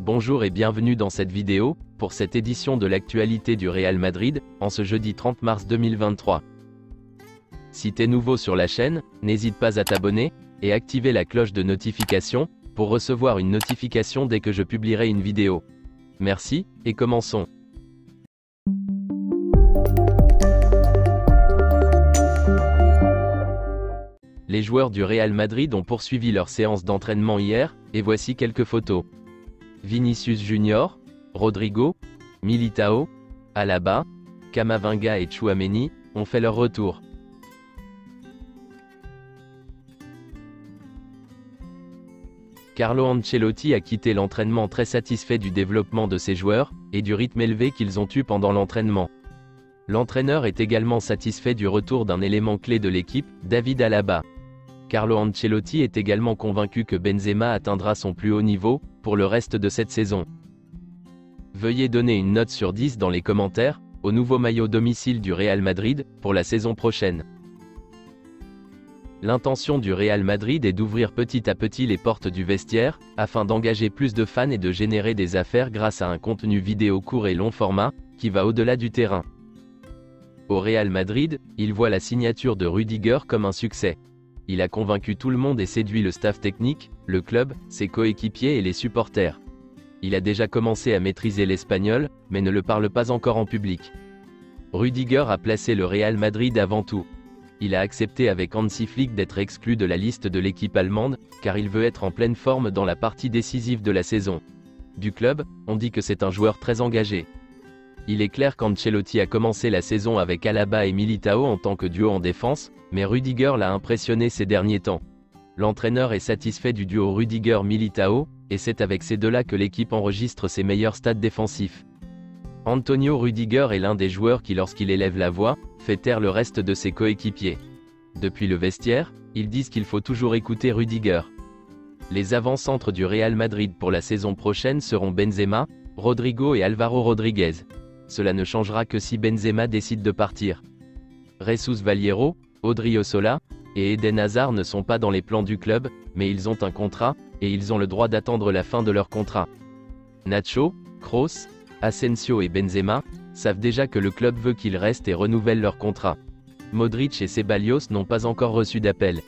Bonjour et bienvenue dans cette vidéo, pour cette édition de l'actualité du Real Madrid, en ce jeudi 30 mars 2023. Si t'es nouveau sur la chaîne, n'hésite pas à t'abonner, et activer la cloche de notification, pour recevoir une notification dès que je publierai une vidéo. Merci, et commençons. Les joueurs du Real Madrid ont poursuivi leur séance d'entraînement hier, et voici quelques photos. Vinicius Junior, Rodrigo, Militao, Alaba, Camavinga et Tchouaméni ont fait leur retour. Carlo Ancelotti a quitté l'entraînement très satisfait du développement de ses joueurs, et du rythme élevé qu'ils ont eu pendant l'entraînement. L'entraîneur est également satisfait du retour d'un élément clé de l'équipe, David Alaba. Carlo Ancelotti est également convaincu que Benzema atteindra son plus haut niveau, pour le reste de cette saison. Veuillez donner une note sur 10 dans les commentaires, au nouveau maillot domicile du Real Madrid, pour la saison prochaine. L'intention du Real Madrid est d'ouvrir petit à petit les portes du vestiaire, afin d'engager plus de fans et de générer des affaires grâce à un contenu vidéo court et long format, qui va au-delà du terrain. Au Real Madrid, il voit la signature de Rudiger comme un succès. Il a convaincu tout le monde et séduit le staff technique, le club, ses coéquipiers et les supporters. Il a déjà commencé à maîtriser l'espagnol, mais ne le parle pas encore en public. Rudiger a placé le Real Madrid avant tout. Il a accepté avec Hansi Flick d'être exclu de la liste de l'équipe allemande, car il veut être en pleine forme dans la partie décisive de la saison. Du club, on dit que c'est un joueur très engagé. Il est clair qu'Ancelotti a commencé la saison avec Alaba et Militao en tant que duo en défense, mais Rudiger l'a impressionné ces derniers temps. L'entraîneur est satisfait du duo Rudiger-Militao, et c'est avec ces deux-là que l'équipe enregistre ses meilleurs stats défensifs. Antonio Rudiger est l'un des joueurs qui, lorsqu'il élève la voix, fait taire le reste de ses coéquipiers. Depuis le vestiaire, ils disent qu'il faut toujours écouter Rudiger. Les avant-centres du Real Madrid pour la saison prochaine seront Benzema, Rodrigo et Álvaro Rodríguez. Cela ne changera que si Benzema décide de partir. Jesus Vallejo, Odriozola et Eden Hazard ne sont pas dans les plans du club, mais ils ont un contrat, et ils ont le droit d'attendre la fin de leur contrat. Nacho, Kroos, Asensio et Benzema savent déjà que le club veut qu'ils restent et renouvellent leur contrat. Modric et Ceballos n'ont pas encore reçu d'appel.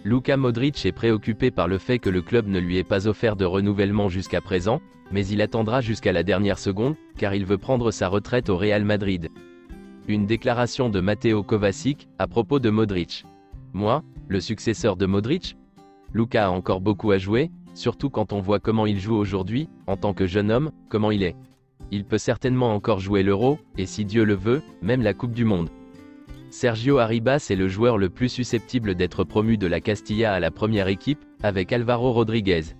Luka Modric est préoccupé par le fait que le club ne lui ait pas offert de renouvellement jusqu'à présent, mais il attendra jusqu'à la dernière seconde, car il veut prendre sa retraite au Real Madrid. Une déclaration de Mateo Kovacic, à propos de Modric. Moi, le successeur de Modric? Luka a encore beaucoup à jouer, surtout quand on voit comment il joue aujourd'hui, en tant que jeune homme, comment il est. Il peut certainement encore jouer l'Euro, et si Dieu le veut, même la Coupe du Monde. Sergio Arribas est le joueur le plus susceptible d'être promu de la Castilla à la première équipe, avec Álvaro Rodríguez.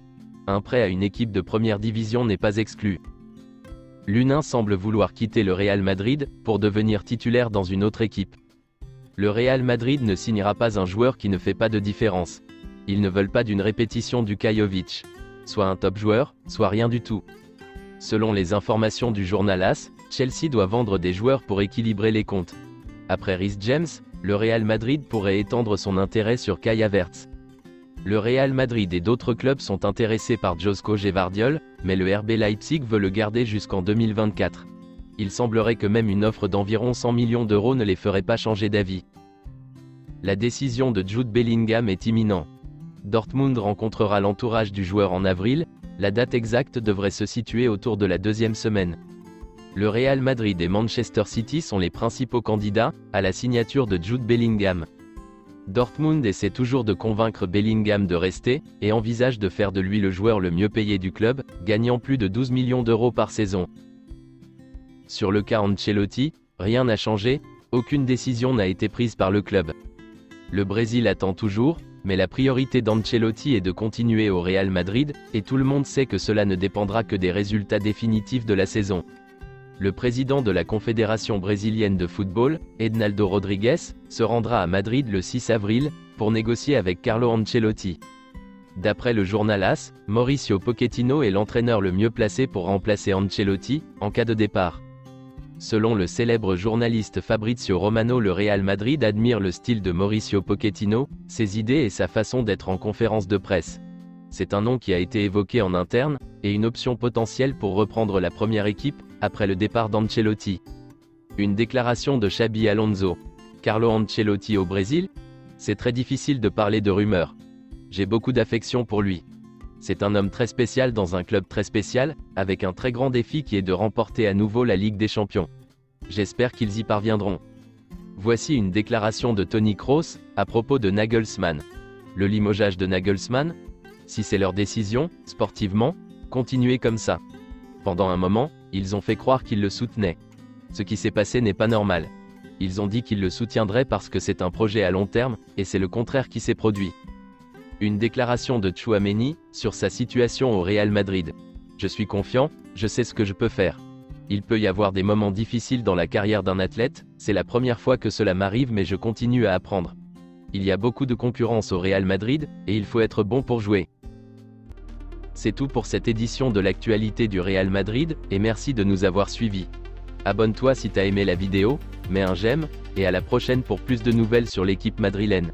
Un prêt à une équipe de première division n'est pas exclu. L'Unin semble vouloir quitter le Real Madrid, pour devenir titulaire dans une autre équipe. Le Real Madrid ne signera pas un joueur qui ne fait pas de différence. Ils ne veulent pas d'une répétition du Kajovic. Soit un top joueur, soit rien du tout. Selon les informations du journal AS, Chelsea doit vendre des joueurs pour équilibrer les comptes. Après Reece James, le Real Madrid pourrait étendre son intérêt sur Kai Havertz. Le Real Madrid et d'autres clubs sont intéressés par Joško Gvardiol, mais le RB Leipzig veut le garder jusqu'en 2024. Il semblerait que même une offre d'environ 100 millions d'euros ne les ferait pas changer d'avis. La décision de Jude Bellingham est imminente. Dortmund rencontrera l'entourage du joueur en avril, la date exacte devrait se situer autour de la deuxième semaine. Le Real Madrid et Manchester City sont les principaux candidats à la signature de Jude Bellingham. Dortmund essaie toujours de convaincre Bellingham de rester, et envisage de faire de lui le joueur le mieux payé du club, gagnant plus de 12 millions d'euros par saison. Sur le cas Ancelotti, rien n'a changé, aucune décision n'a été prise par le club. Le Brésil attend toujours, mais la priorité d'Ancelotti est de continuer au Real Madrid, et tout le monde sait que cela ne dépendra que des résultats définitifs de la saison. Le président de la Confédération brésilienne de football, Ednaldo Rodrigues, se rendra à Madrid le 6 avril, pour négocier avec Carlo Ancelotti. D'après le journal AS, Mauricio Pochettino est l'entraîneur le mieux placé pour remplacer Ancelotti, en cas de départ. Selon le célèbre journaliste Fabrizio Romano, le Real Madrid admire le style de Mauricio Pochettino, ses idées et sa façon d'être en conférence de presse. C'est un nom qui a été évoqué en interne, et une option potentielle pour reprendre la première équipe, après le départ d'Ancelotti. Une déclaration de Xabi Alonso. Carlo Ancelotti au Brésil? C'est très difficile de parler de rumeurs. J'ai beaucoup d'affection pour lui. C'est un homme très spécial dans un club très spécial, avec un très grand défi qui est de remporter à nouveau la Ligue des Champions. J'espère qu'ils y parviendront. Voici une déclaration de Toni Kroos, à propos de Nagelsmann. Le limogeage de Nagelsmann? Si c'est leur décision, sportivement, continuez comme ça. Pendant un moment, ils ont fait croire qu'ils le soutenaient. Ce qui s'est passé n'est pas normal. Ils ont dit qu'ils le soutiendraient parce que c'est un projet à long terme, et c'est le contraire qui s'est produit. Une déclaration de Tchouaméni, sur sa situation au Real Madrid. Je suis confiant, je sais ce que je peux faire. Il peut y avoir des moments difficiles dans la carrière d'un athlète, c'est la première fois que cela m'arrive mais je continue à apprendre. Il y a beaucoup de concurrence au Real Madrid, et il faut être bon pour jouer. C'est tout pour cette édition de l'actualité du Real Madrid, et merci de nous avoir suivis. Abonne-toi si t'as aimé la vidéo, mets un j'aime, et à la prochaine pour plus de nouvelles sur l'équipe madrilène.